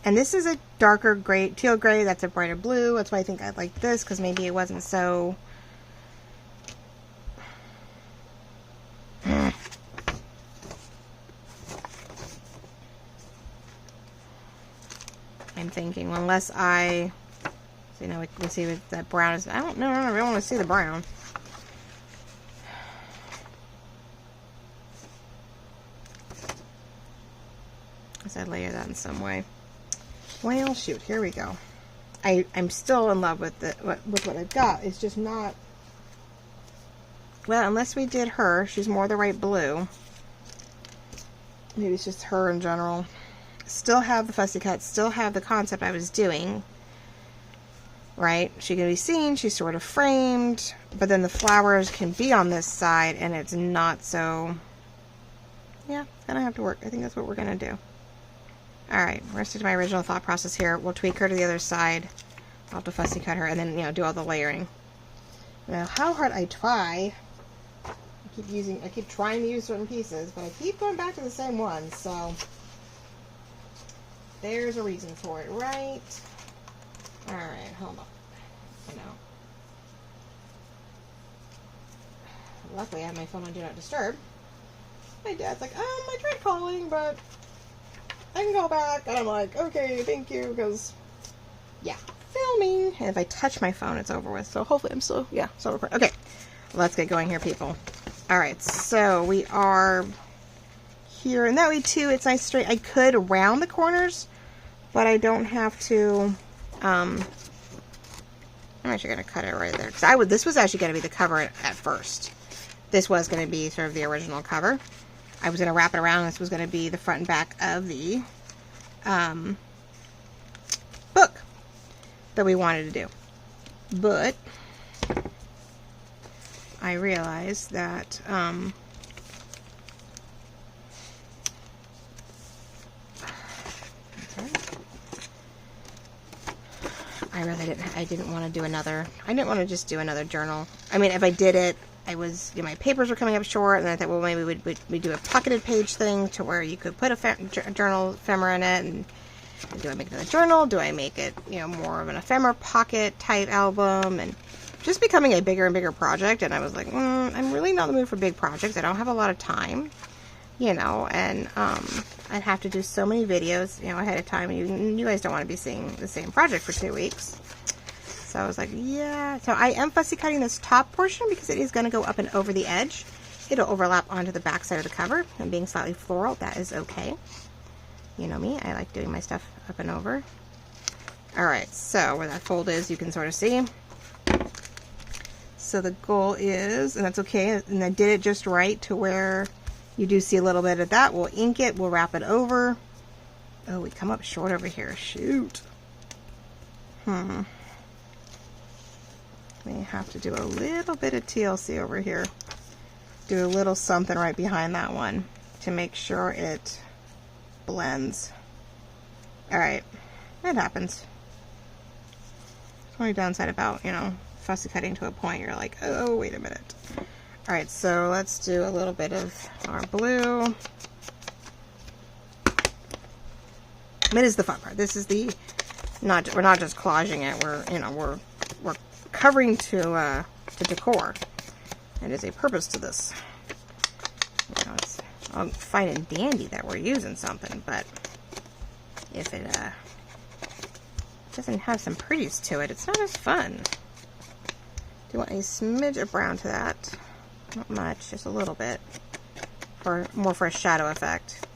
And this is a darker gray, teal gray. That's a brighter blue. That's why I think I like this, because maybe it wasn't so... I'm thinking, well, unless I... So, we can see what that brown is. I don't know. I don't want to see the brown. As I layer that in some way. Well, shoot, here we go. I'm still in love with what I've got. It's just not... Well, unless we did her. She's more the right blue. Maybe it's just her in general. Still have the fussy cut. Still have the concept I was doing. Right? She can be seen. She's sort of framed. But then the flowers can be on this side. And it's not so... Yeah, it's going to have to work. I think that's what we're going to do. Alright, we're going to stick to my original thought process here. We'll tweak her to the other side. I'll have to fussy cut her and then, do all the layering. Now, how hard I try... I keep trying to use certain pieces, but I keep going back to the same ones, so... There's a reason for it, right? Alright, hold on. I know. Luckily, I have my phone on Do Not Disturb. My dad's like, I tried calling, but... I can call back, and I'm like, okay, thank you, because, yeah, filming. And if I touch my phone, it's over with. So hopefully I'm still, yeah, still recording. Okay, let's get going here, people. All right, so we are here, and that way too, it's nice straight. I could round the corners, but I don't have to. I'm actually gonna cut it right there because this was actually gonna be the cover at first. This was gonna be sort of the original cover. I was going to wrap it around. This was going to be the front and back of the book that we wanted to do. But I realized that I didn't want to do another. I didn't want to just do another journal. I mean, if I did it, my papers were coming up short, and I thought, well, maybe we'd do a pocketed page thing to where you could put a journal ephemera in it. And do I make another journal? Do I make it, more of an ephemera pocket type album? And just becoming a bigger and bigger project. And I was like, I'm really not in the mood for big projects. I don't have a lot of time, and I'd have to do so many videos, ahead of time. And you guys don't want to be seeing the same project for 2 weeks. So I was like, yeah. So I am fussy cutting this top portion because it is going to go up and over the edge. It'll overlap onto the back side of the cover. And being slightly floral, that is okay. You know me, I like doing my stuff up and over. Alright, so where that fold is, you can sort of see. So the goal is, and that's okay, and I did it just right to where you do see a little bit of that. We'll ink it, we'll wrap it over. Oh, we come up short over here. Shoot. May have to do a little bit of TLC over here. Do a little something right behind that one to make sure it blends. Alright, that happens. It's only downside about, fussy cutting to a point. You're like, oh, wait a minute. Alright, so let's do a little bit of our blue. It is the fun part. This is the, we're not just collaging it. We're covering to decor. There's a purpose to this. It's all fine and dandy that we're using something, but if it doesn't have some pretties to it, it's not as fun. Do you want a smidge of brown to that? Not much, just a little bit, more for a shadow effect.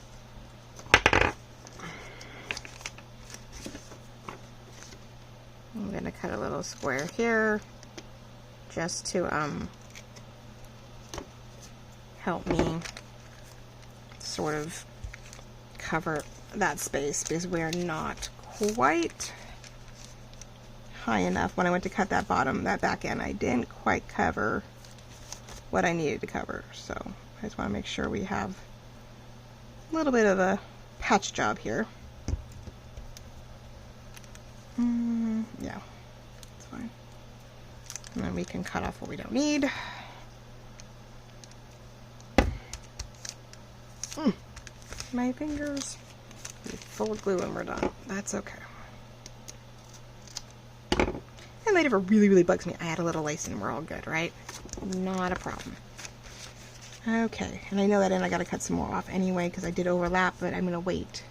I'm going to cut a little square here just to help me sort of cover that space because we're not quite high enough. When I went to cut that back end, I didn't quite cover what I needed to cover. So I just want to make sure we have a little bit of a patch job here. Yeah, it's fine. And then we can cut off what we don't need. My fingers will be full of glue when we're done. That's okay. And later, if it really, really bugs me, I add a little lace and we're all good, right? Not a problem. Okay, and I know that end I gotta cut some more off anyway because I did overlap, but I'm gonna wait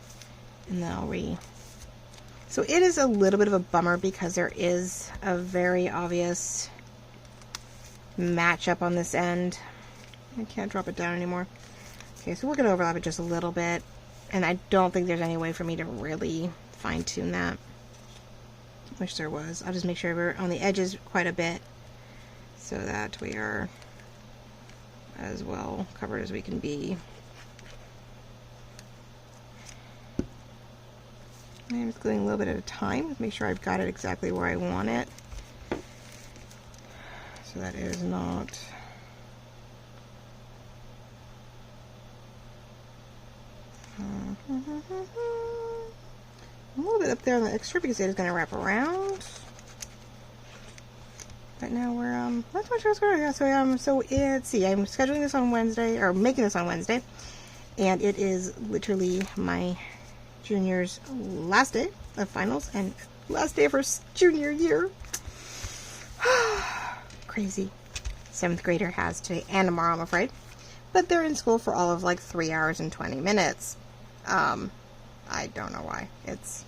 and then I'll So it is a little bit of a bummer because there is a very obvious matchup on this end. I can't drop it down anymore. Okay, so we're gonna overlap it just a little bit, and I don't think there's any way for me to really fine-tune that. Wish there was. I'll just make sure we're on the edges quite a bit so that we are as well covered as we can be. I'm just gluing a little bit at a time to make sure I've got it exactly where I want it. So that it is not a little bit up there on the extra because it is going to wrap around. But now we're that's what I was going to so let's see, I'm scheduling this on Wednesday, or making this on Wednesday, and it is literally my junior's last day of finals and last day of her junior year. Crazy. 7th grader has today and tomorrow, I'm afraid, but they're in school for all of like 3 hours and 20 minutes. I don't know why. It's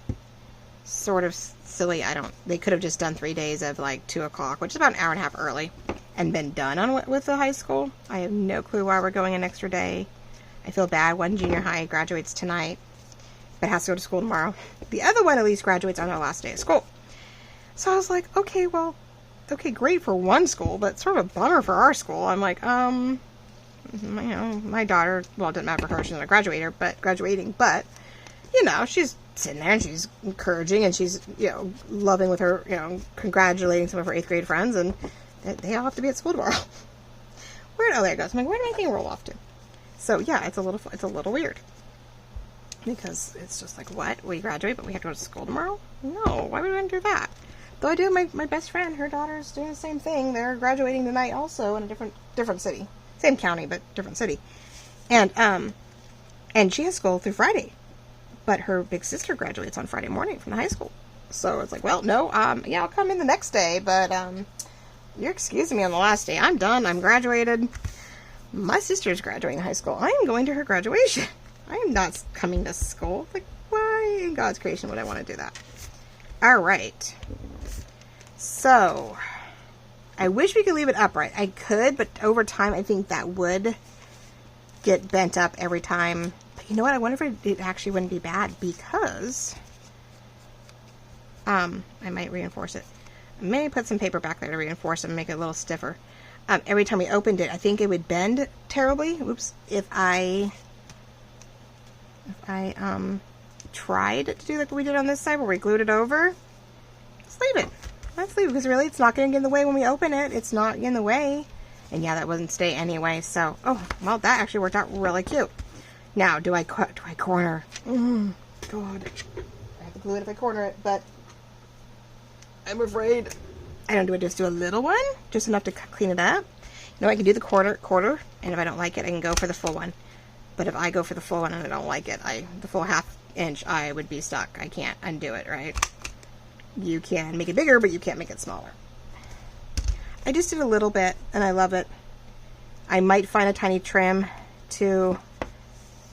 sort of silly. They could have just done 3 days of like 2 o'clock, which is about an hour and a half early, and been done with the high school. I have no clue why we're going an extra day. I feel bad. One junior high graduates tonight, but has to go to school tomorrow. The other one at least graduates on their last day of school. So I was like, okay, well, okay, great for one school, but sort of a bummer for our school. I'm like, my daughter, well, it doesn't matter for her, she's not graduating, but, you know, she's sitting there and she's encouraging and she's, loving with her, congratulating some of her 8th grade friends, and they all have to be at school tomorrow. Oh, there it goes. I'm like, where did anything roll off to? So, yeah, it's a little weird. Because it's just like, what? We graduate, but we have to go to school tomorrow? No, why would we want to do that? Though I do have my best friend, her daughter's doing the same thing. They're graduating tonight also in a different city. Same county, but different city. And she has school through Friday. But her big sister graduates on Friday morning from the high school. So it's like, well, no, yeah, I'll come in the next day, but you're excusing me on the last day. I'm done. I'm graduated. My sister's graduating high school. I am going to her graduation. I am not coming to school. Like, why in God's creation would I want to do that? All right. So, I wish we could leave it upright. I could, but over time, I think that would get bent up every time. But you know what? I wonder if it actually wouldn't be bad because I might reinforce it. I may put some paper back there to reinforce it and make it a little stiffer. Every time we opened it, I think it would bend terribly. Oops. If I tried to do like we did on this side where we glued it over, let's leave it. Because really it's not going to get in the way when we open it. It's not in the way. And yeah, that wouldn't stay anyway. So, oh, well, that actually worked out really cute. Now, do I corner? God. I have to glue it if I corner it, but I'm afraid I don't do it. Just do a little one, just enough to clean it up. You know, I can do the quarter, and if I don't like it, I can go for the full one. But if I go for the full one and I don't like it, the full 1/2 inch, I would be stuck. I can't undo it, right? You can make it bigger, but you can't make it smaller. I just did a little bit, and I love it. I might find a tiny trim to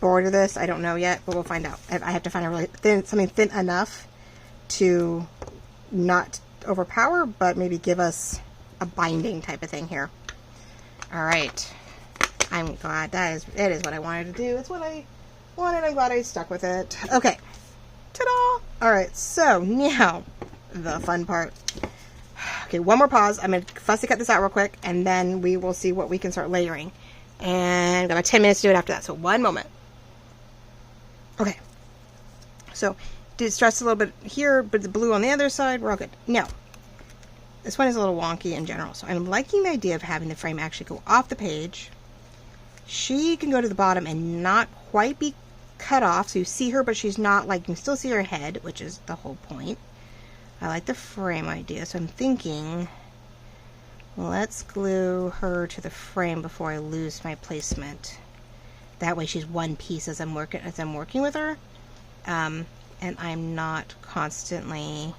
border this. I don't know yet, but we'll find out. I have to find a really something thin enough to not overpower, but maybe give us a binding type of thing here. All right. I'm glad it is what I wanted to do. It's what I wanted. I'm glad I stuck with it. Okay. Ta-da! All right. So now the fun part. Okay, one more pause. I'm going to fussy cut this out real quick, and then we will see what we can start layering. And I've got about 10 minutes to do it after that, so one moment. Okay. So, did stress a little bit here, but the blue on the other side, we're all good. Now, this one is a little wonky in general, so I'm liking the idea of having the frame actually go off the page. She can go to the bottom and not quite be cut off, so you see her, but she's not, like, you can still see her head, which is the whole point. I like the frame idea, so I'm thinking let's glue her to the frame before I lose my placement. That way she's one piece as I'm working with her, and I'm not constantly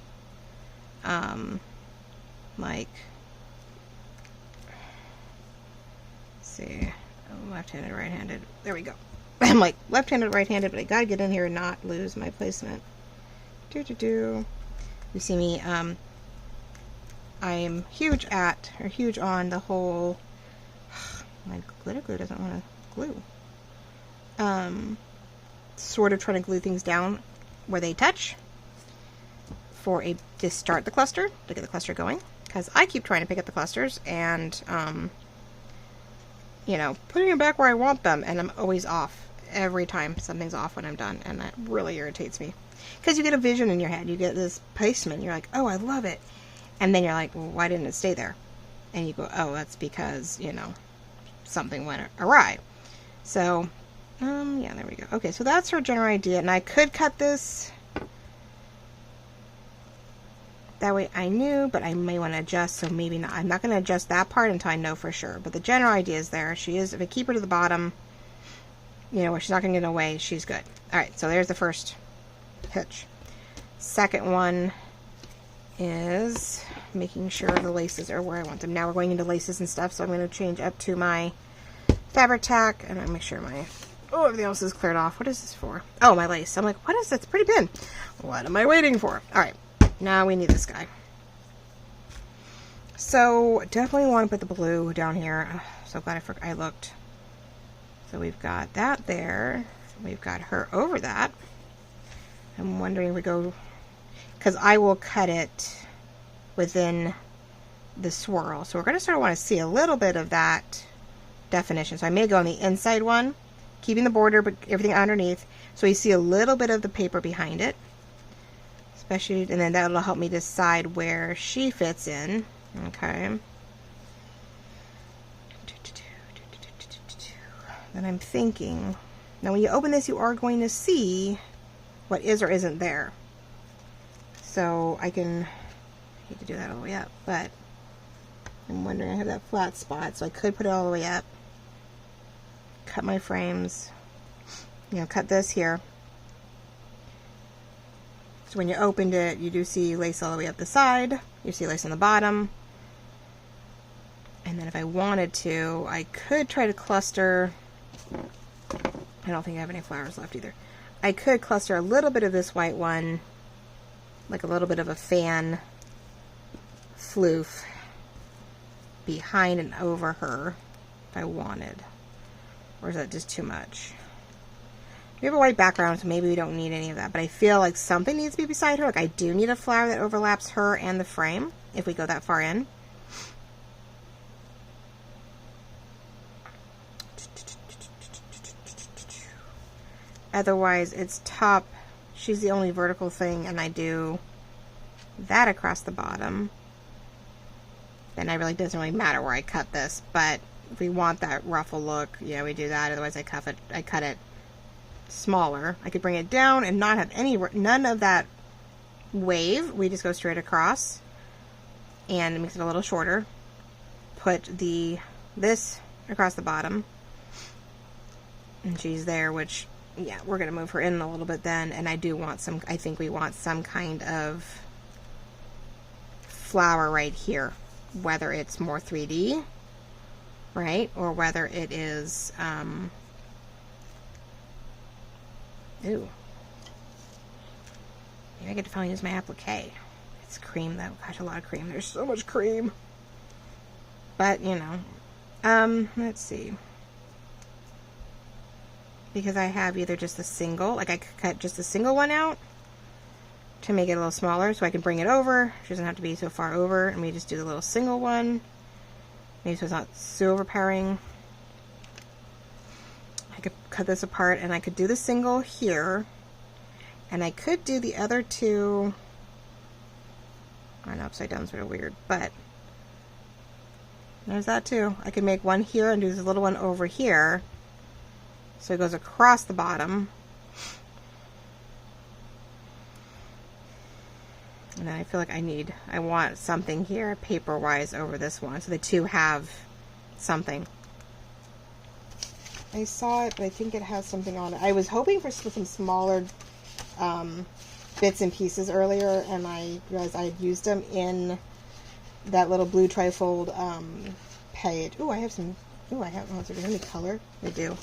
like, let's see, left-handed, right-handed. There we go. I'm like left-handed, right-handed, but I gotta get in here and not lose my placement. You see me, I'm huge on the whole, my glitter glue doesn't want to glue. Sort of trying to glue things down where they touch to start the cluster, to get the cluster going. Because I keep trying to pick up the clusters and, you know, putting them back where I want them, and I'm always off. Every time something's off when I'm done, and that really irritates me. Because you get a vision in your head, you get this placement, you're like, oh, I love it. And then you're like, well, why didn't it stay there? And you go, oh, that's because, you know, something went awry. So, yeah, there we go. Okay, so that's her general idea, and I could cut this. That way I knew, but I may want to adjust, so maybe not. I'm not going to adjust that part until I know for sure. But the general idea is there. She is, if I keep her to the bottom, you know, where she's not going to get away, she's good. Alright, so there's the first hitch. Second one is making sure the laces are where I want them. Now we're going into laces and stuff, so I'm going to change up to my fabric tack, and I make sure everything else is cleared off. What is this for? Oh, my lace. I'm like, what is this? It's pretty thin. What am I waiting for? Alright, now we need this guy. So, definitely want to put the blue down here. So glad I looked. So we've got that there. We've got her over that. I'm wondering if we go, because I will cut it within the swirl. So we're going to sort of want to see a little bit of that definition. So I may go on the inside one, keeping the border, but everything underneath. So you see a little bit of the paper behind it. Especially, and then that'll help me decide where she fits in. Okay. Then I'm thinking, now when you open this, you are going to see what is or isn't there. So I hate to do that all the way up, but I'm wondering, I have that flat spot, so I could put it all the way up. Cut my frames, you know, cut this here. So when you opened it, you do see lace all the way up the side, you see lace on the bottom. And then if I wanted to, I could try to cluster, I don't think I have any flowers left either. I could cluster a little bit of this white one, like a little bit of a fan floof behind and over her if I wanted. Or is that just too much? We have a white background, so maybe we don't need any of that, but I feel like something needs to be beside her. Like I do need a flower that overlaps her and the frame if we go that far in. Otherwise, it's top. She's the only vertical thing, and I do that across the bottom. Then it really doesn't really matter where I cut this, but if we want that ruffle look, yeah, we do that. Otherwise, I cut it smaller. I could bring it down and not have none of that wave. We just go straight across and make it a little shorter. Put this across the bottom, and she's there, which, yeah, we're going to move her in a little bit then, and I think we want some kind of flower right here, whether it's more 3D, right, or whether it is, ooh, maybe I get to finally use my applique. It's cream though, gosh, a lot of cream, there's so much cream, but, you know, let's see. Because I have either just a single, like I could cut just a single one out to make it a little smaller so I can bring it over. She doesn't have to be so far over, and we just do the little single one. Maybe so it's not so overpowering. I could cut this apart, and I could do the single here, and I could do the other two. I know upside down is sort of weird, but there's that too. I could make one here and do this little one over here. So it goes across the bottom. And then I feel like I want something here paper-wise over this one. So the two have something. I saw it, but I think it has something on it. I was hoping for some smaller bits and pieces earlier, and I realized I had used them in that little blue trifold page. Ooh, I have some. Ooh, I have. Oh, is there any color? I do.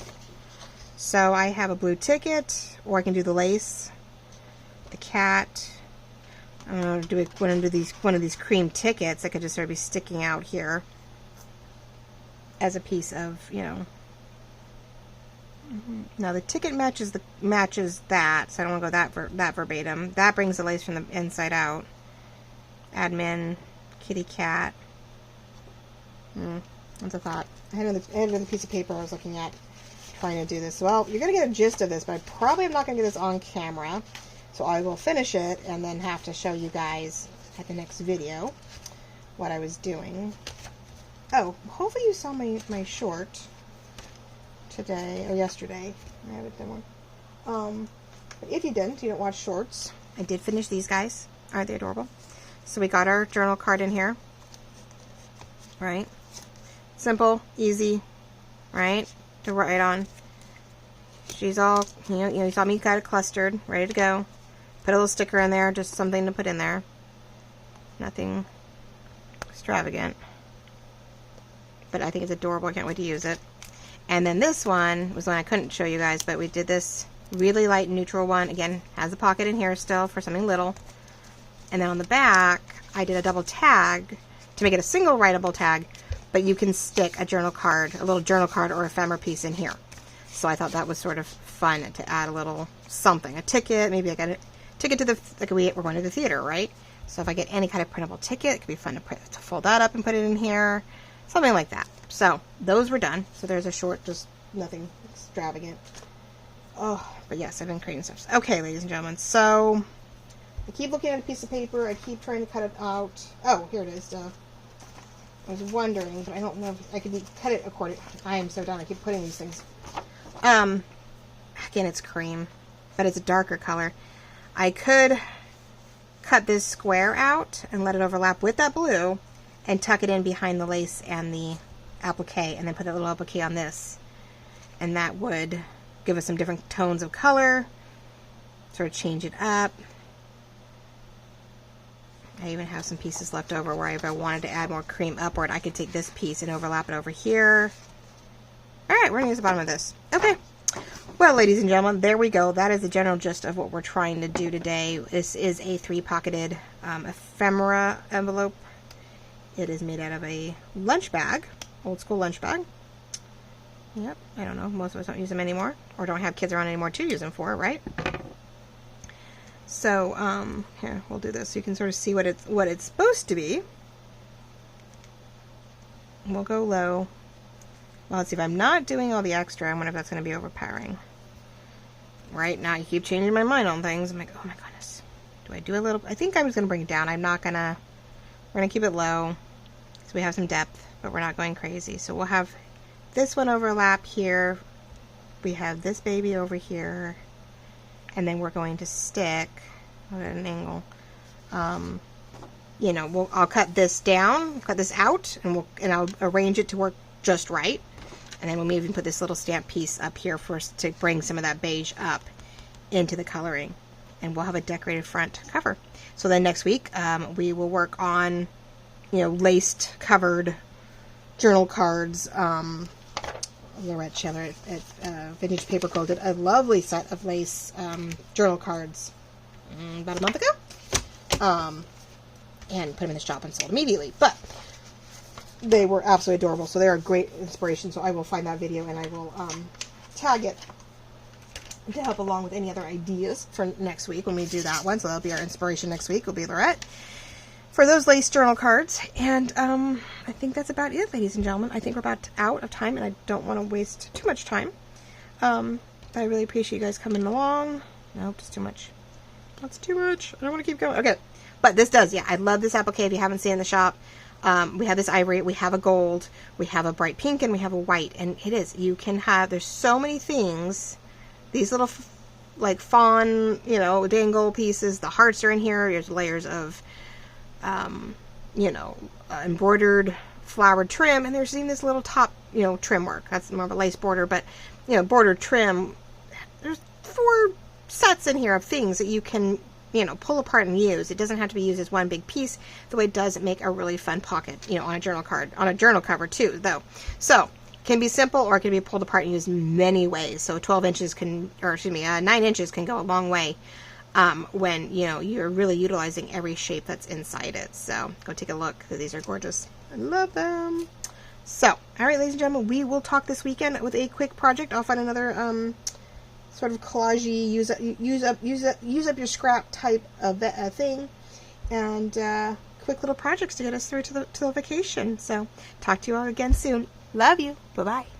So I have a blue ticket, or I can do the lace, the cat. I'm going to do one of these cream tickets that could just sort of be sticking out here as a piece of, you know. Now the ticket matches that, so I don't want to go that verbatim. That brings the lace from the inside out. Admin, kitty cat. That's a thought. I had another piece of paper I was looking at trying to do this. Well, you're going to get a gist of this, but I probably am not going to do this on camera. So I will finish it and then have to show you guys at the next video what I was doing. Oh, hopefully you saw my short today or yesterday. I haven't done one. But if you didn't, you don't watch shorts. I did finish these guys. Aren't they adorable? So we got our journal card in here. Right? Simple, easy, right? To write on. She's all, you saw me got it clustered, ready to go. Put a little sticker in there, just something to put in there. Nothing extravagant. But I think it's adorable. I can't wait to use it. And then this one was one I couldn't show you guys, but we did this really light neutral one. Again, has a pocket in here still for something little. And then on the back, I did a double tag to make it a single writable tag, but you can stick a journal card, a little journal card or ephemera piece in here. So I thought that was sort of fun to add a little something, a ticket. Maybe I got a ticket to we're going to the theater, right? So if I get any kind of printable ticket, it could be fun to fold that up and put it in here, something like that. So those were done. So there's a short, just nothing extravagant. Oh, but yes, I've been creating stuff. Okay, ladies and gentlemen. So I keep looking at a piece of paper. I keep trying to cut it out. Oh, here it is. I was wondering, but I don't know if I could cut it according. I am so done. I keep putting these things. Again, it's cream, but it's a darker color. I could cut this square out and let it overlap with that blue and tuck it in behind the lace and the applique, and then put a little applique on this. And that would give us some different tones of color, sort of change it up. I even have some pieces left over where if I wanted to add more cream upward, I could take this piece and overlap it over here. Alright, we're going to use the bottom of this. Okay. Well, ladies and gentlemen, there we go. That is the general gist of what we're trying to do today. This is a 3-pocketed ephemera envelope. It is made out of a lunch bag, old school lunch bag. Yep, I don't know. Most of us don't use them anymore, or don't have kids around anymore to use them for, right? So, here, we'll do this so you can sort of see what it's supposed to be. We'll go low. Well, let's see, if I'm not doing all the extra, I wonder if that's going to be overpowering. Right now, you keep changing my mind on things. I'm like, oh my goodness. Do I do a little? I think I was going to bring it down. I'm not going to. We're going to keep it low so we have some depth, but we're not going crazy. So we'll have this one overlap here. We have this baby over here. And then we're going to stick at an angle. I'll cut this down, cut this out, and I'll arrange it to work just right. And then we'll even put this little stamp piece up here first to bring some of that beige up into the coloring. And we'll have a decorated front cover. So then next week, we will work on, laced covered journal cards. Lorette Scheller at Vintage Paper Co. did a lovely set of lace journal cards about a month ago. And put them in the shop and sold immediately. But they were absolutely adorable. So they're a great inspiration. So I will find that video and I will tag it to help along with any other ideas for next week when we do that one. So that'll be our inspiration next week. Will be Lorette for those lace journal cards. And I think that's about it, ladies and gentlemen. I think we're about out of time, and I don't want to waste too much time. I really appreciate you guys coming along. Nope, it's too much. That's too much. I don't want to keep going. Okay, but this does. Yeah, I love this applique. If you haven't seen it in the shop, we have this ivory, we have a gold, we have a bright pink, and we have a white. And it is. You can have. There's so many things. These little like fawn, you know, dangle pieces. The hearts are in here. There's layers of, you know, embroidered flowered trim, and there's even this little top, you know, trim work. That's more of a lace border, but, you know, bordered trim. There's 4 sets in here of things that you can, you know, pull apart and use. It doesn't have to be used as one big piece, the way it does make a really fun pocket, you know, on a journal card, on a journal cover too, though. So, can be simple, or it can be pulled apart and used many ways. So 12 inches can, or excuse me, 9 inches can go a long way when, you know, you're really utilizing every shape that's inside it. So go take a look, because these are gorgeous. I love them. So, all right, ladies and gentlemen, we will talk this weekend with a quick project. I'll find another sort of collagey, use up your scrap type of thing, and quick little projects to get us through to the vacation. So talk to you all again soon. Love you. Bye-bye.